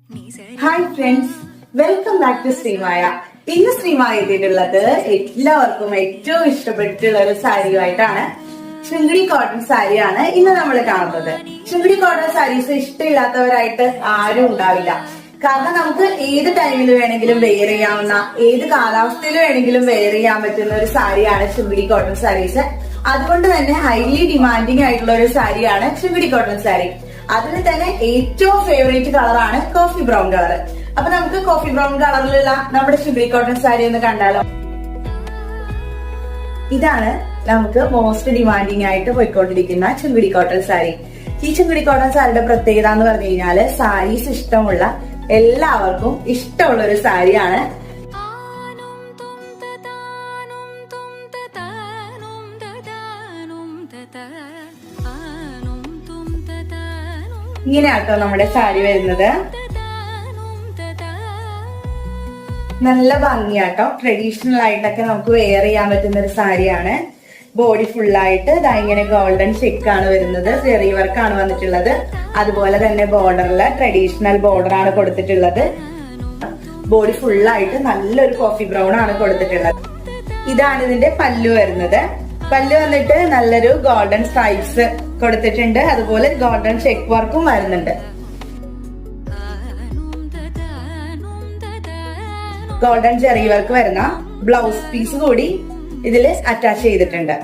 Hi friends, welcome back to Sreemaya. ഇന്ന് ശ്രീമായ എത്തിയിട്ടുള്ളത് എല്ലാവർക്കും ഏറ്റവും ഇഷ്ടപ്പെട്ടിട്ടുള്ള ഒരു സാരിയുമായിട്ടാണ്. ശൃംഗടി കോട്ടൺ സാരിയാണ് ഇന്ന് നമ്മൾ കാണുന്നത്. ശൃംഗടി കോട്ടൺ സാരീസ് ഇഷ്ടമില്ലാത്തവരായിട്ട് ആരും ഉണ്ടാവില്ല. കാരണം നമുക്ക് ഏത് ടൈമിൽ വേണമെങ്കിലും വെയർ ചെയ്യാവുന്ന, ഏത് കാലാവസ്ഥയിൽ വേണമെങ്കിലും വെയർ ചെയ്യാൻ പറ്റുന്ന ഒരു സാരിയാണ് ശൃംഗടി കോട്ടൺ സാരീസ്. അതുകൊണ്ട് തന്നെ ഹൈലി ഡിമാൻഡിങ് ആയിട്ടുള്ള ഒരു സാരിയാണ് ശൃംഗടി കോട്ടൺ സാരി. അതിൽ തന്നെ ഏറ്റവും ഫേവറേറ്റ് കളറാണ് കോഫി ബ്രൗൺ കളർ. അപ്പൊ നമുക്ക് കോഫി ബ്രൗൺ കളറിലുള്ള നമ്മുടെ ശൃംഗടി കോട്ടൺ സാരി ഒന്ന് കണ്ടാലോ. ഇതാണ് നമുക്ക് മോസ്റ്റ് ഡിമാൻഡിങ് ആയിട്ട് പോയിക്കൊണ്ടിരിക്കുന്ന ശൃംഗടി കോട്ടൺ സാരി. ഈ ശൃംഗടി കോട്ടൺ സാരിയുടെ പ്രത്യേകത എന്ന് പറഞ്ഞു കഴിഞ്ഞാല് സാരീസ് ഇഷ്ടമുള്ള എല്ലാവർക്കും ഇഷ്ടമുള്ള ഒരു സാരിയാണ്. ഇങ്ങനെയാട്ടോ നമ്മുടെ സാരി വരുന്നത്. നല്ല ഭംഗിയാട്ടോ. ട്രഡീഷണൽ ആയിട്ടൊക്കെ നമുക്ക് വെയർ ചെയ്യാൻ പറ്റുന്ന ഒരു സാരിയാണ്. ബോഡി ഫുള്ളായിട്ട് ഇങ്ങനെ ഗോൾഡൻ ചെക്കാണ് വരുന്നത്. ചെറിയ വർക്കാണ് വന്നിട്ടുള്ളത്. അതുപോലെ തന്നെ ബോർഡറില് ട്രഡീഷണൽ ബോർഡർ ആണ് കൊടുത്തിട്ടുള്ളത്. ബോഡി ഫുള്ളായിട്ട് നല്ലൊരു കോഫി ബ്രൗൺ ആണ് കൊടുത്തിട്ടുള്ളത്. ഇതാണ് ഇതിന്റെ പല്ലു വരുന്നത്. പല്ലു വന്നിട്ട് നല്ലൊരു ഗോൾഡൻ സ്ട്രൈപ്സ് കൊടുത്തിട്ടുണ്ട്. അതുപോലെ ഗോൾഡൻ ചെക്ക് വർക്കും വരുന്നുണ്ട്. ഗോൾഡൻ ചെറി വർക്ക് വരുന്ന ബ്ലൗസ് പീസ് കൂടി ഇതില് അറ്റാച്ച് ചെയ്തിട്ടുണ്ട്.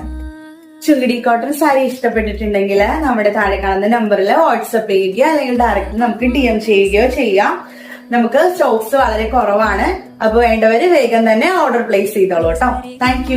ശൃംഗടി കോട്ടൺ സാരി ഇഷ്ടപ്പെട്ടിട്ടുണ്ടെങ്കിൽ നമ്മുടെ താഴെ കാണുന്ന നമ്പറിൽ വാട്സപ്പ് ചെയ്യുകയോ അല്ലെങ്കിൽ ഡയറക്റ്റ് നമുക്ക് DM ചെയ്യുകയോ ചെയ്യാം. നമുക്ക് സ്റ്റോക്സ് വളരെ കുറവാണ്. അപ്പൊ വേണ്ടവര് വേഗം തന്നെ ഓർഡർ പ്ലേസ് ചെയ്തോളൂ കേട്ടോ. താങ്ക്